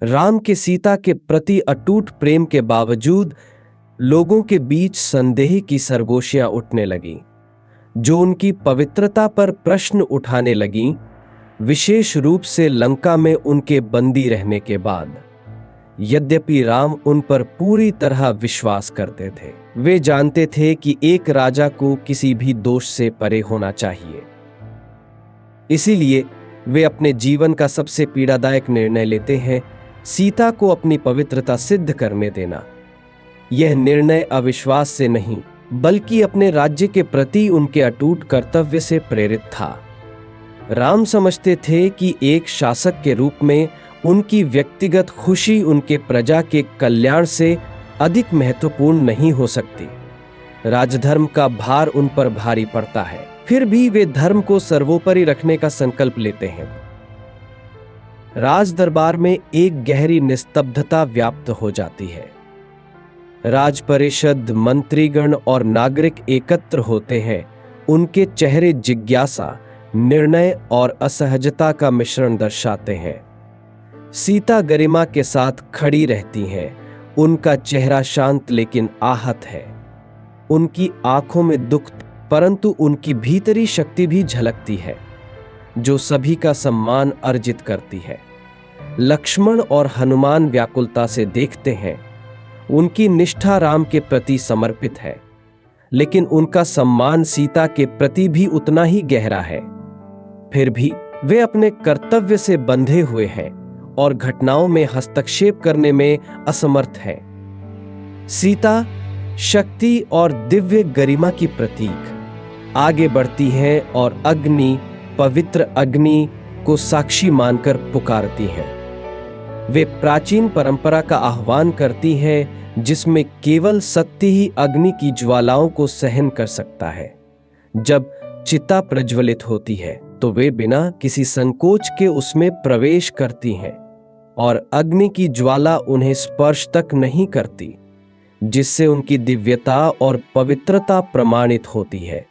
राम के सीता के प्रति अटूट प्रेम के बावजूद लोगों के बीच संदेह की सरगोशियां उठने लगीं, जो उनकी पवित्रता पर प्रश्न उठाने लगीं, विशेष रूप से लंका में उनके बंदी रहने के बाद। यद्यपि राम उन पर पूरी तरह विश्वास करते थे, वे जानते थे कि एक राजा को किसी भी दोष से परे होना चाहिए। इसीलिए वे अपने जीवन का सबसे पीड़ादायक निर्णय लेते हैं, सीता को अपनी पवित्रता सिद्ध करने देना। यह निर्णय अविश्वास से नहीं, बल्कि अपने राज्य के प्रति उनके अटूट कर्तव्य से प्रेरित था। राम समझते थे कि एक शासक के रूप में उनकी व्यक्तिगत खुशी उनके प्रजा के कल्याण से अधिक महत्वपूर्ण नहीं हो सकती। राजधर्म का भार उन पर भारी पड़ता है, फिर भी वे धर्म को सर्वोपरि रखने का संकल्प लेते हैं। राज दरबार में एक गहरी निस्तब्धता व्याप्त हो जाती है। राज परिषद, मंत्रीगण और नागरिक एकत्र होते हैं। उनके चेहरे जिज्ञासा, निर्णय और असहजता का मिश्रण दर्शाते हैं। सीता गरिमा के साथ खड़ी रहती हैं। उनका चेहरा शांत लेकिन आहत है। उनकी आंखों में दुख, परंतु उनकी भीतरी शक्ति भी झलकती है, जो सभी का सम्मान अर्जित करती है। लक्ष्मण और हनुमान व्याकुलता से देखते हैं। उनकी निष्ठा राम के प्रति समर्पित है, लेकिन उनका सम्मान सीता के प्रति भी उतना ही गहरा है। फिर भी वे अपने कर्तव्य से बंधे हुए हैं और घटनाओं में हस्तक्षेप करने में असमर्थ हैं। सीता शक्ति और दिव्य गरिमा की प्रतीक आगे बढ़ती हैं और अग्नि, पवित्र अग्नि को साक्षी मानकर पुकारती हैं। वे प्राचीन परंपरा का आह्वान करती हैं, जिसमें केवल सत्य ही अग्नि की ज्वालाओं को सहन कर सकता है। जब चिता प्रज्वलित होती है तो वे बिना किसी संकोच के उसमें प्रवेश करती हैं और अग्नि की ज्वाला उन्हें स्पर्श तक नहीं करती, जिससे उनकी दिव्यता और पवित्रता प्रमाणित होती है।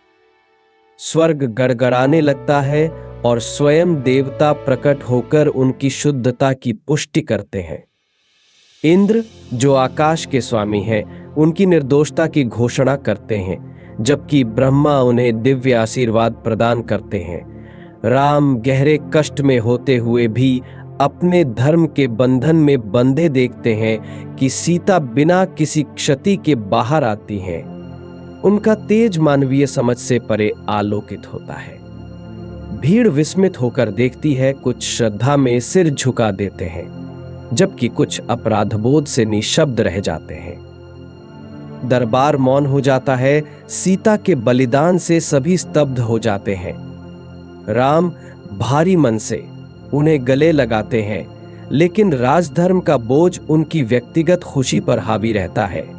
स्वर्ग गड़गड़ाने लगता है और स्वयं देवता प्रकट होकर उनकी शुद्धता की पुष्टि करते हैं। इंद्र, जो आकाश के स्वामी हैं, उनकी निर्दोषता की घोषणा करते हैं, जबकि ब्रह्मा उन्हें दिव्य आशीर्वाद प्रदान करते हैं। राम गहरे कष्ट में होते हुए भी अपने धर्म के बंधन में बंधे देखते हैं कि सीता बिना किसी क्षति के बाहर आती हैं। उनका तेज मानवीय समझ से परे आलोकित होता है। भीड़ विस्मित होकर देखती है, कुछ श्रद्धा में सिर झुका देते हैं, जबकि कुछ अपराधबोध से निशब्द रह जाते हैं। दरबार मौन हो जाता है। सीता के बलिदान से सभी स्तब्ध हो जाते हैं। राम भारी मन से उन्हें गले लगाते हैं, लेकिन राजधर्म का बोझ उनकी व्यक्तिगत खुशी पर हावी रहता है।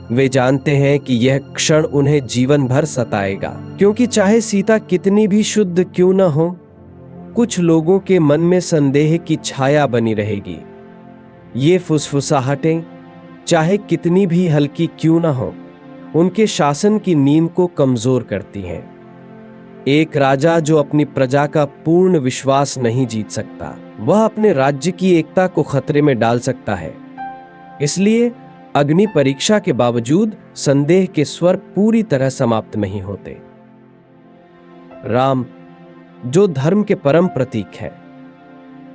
वे जानते हैं कि यह क्षण उन्हें जीवन भर सताएगा, क्योंकि चाहे सीता कितनी भी शुद्ध क्यों न हो, कुछ लोगों के मन में संदेह की छाया बनी रहेगी। ये फुसफुसाहटें, चाहे कितनी भी हल्की क्यों न हो, उनके शासन की नींव को कमजोर करती हैं। एक राजा जो अपनी प्रजा का पूर्ण विश्वास नहीं जीत सकता, वह अपने राज्य की एकता को खतरे में डाल सकता है। इसलिए अग्नि परीक्षा के बावजूद संदेह के स्वर पूरी तरह समाप्त नहीं होते। राम, जो धर्म के परम प्रतीक है,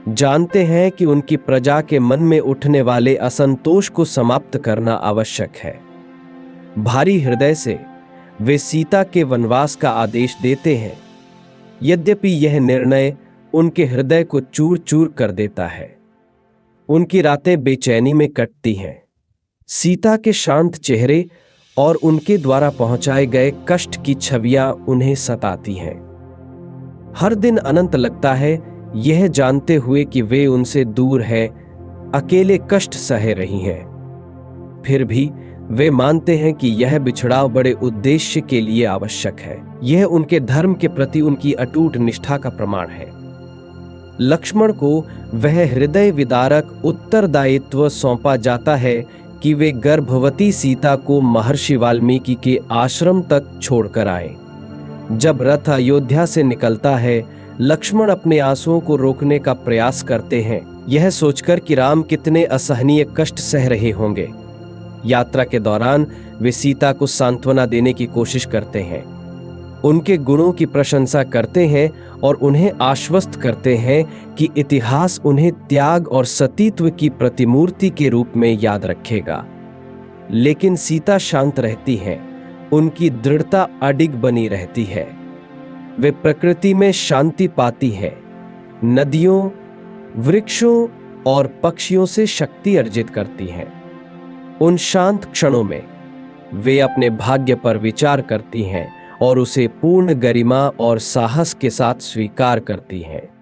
जानते हैं कि उनकी प्रजा के मन में उठने वाले असंतोष को समाप्त करना आवश्यक है। भारी हृदय से वे सीता के वनवास का आदेश देते हैं, यद्यपि यह निर्णय उनके हृदय को चूर चूर कर देता है। उनकी रातें बेचैनी में कटती हैं। सीता के शांत चेहरे और उनके द्वारा पहुंचाए गए कष्ट की छवियां उन्हें सताती हैं। हर दिन अनंत लगता है, यह जानते हुए कि वे उनसे दूर है, अकेले कष्ट सह रही हैं। फिर भी वे मानते हैं कि यह बिछड़ाव बड़े उद्देश्य के लिए आवश्यक है। यह उनके धर्म के प्रति उनकी अटूट निष्ठा का प्रमाण है। लक्ष्मण को वह हृदय विदारक उत्तरदायित्व सौंपा जाता है कि वे गर्भवती सीता को महर्षि वाल्मीकि के आश्रम तक छोड़कर आए। जब रथ अयोध्या से निकलता है, लक्ष्मण अपने आंसुओं को रोकने का प्रयास करते हैं। यह सोचकर कि राम कितने असहनीय कष्ट सह रहे होंगे। यात्रा के दौरान वे सीता को सांत्वना देने की कोशिश करते हैं, उनके गुणों की प्रशंसा करते हैं और उन्हें आश्वस्त करते हैं कि इतिहास उन्हें त्याग और सतीत्व की प्रतिमूर्ति के रूप में याद रखेगा। लेकिन सीता शांत रहती हैं, उनकी दृढ़ता अडिग बनी रहती है। वे प्रकृति में शांति पाती है, नदियों, वृक्षों और पक्षियों से शक्ति अर्जित करती हैं। उन शांत क्षणों में वे अपने भाग्य पर विचार करती हैं और उसे पूर्ण गरिमा और साहस के साथ स्वीकार करती हैं।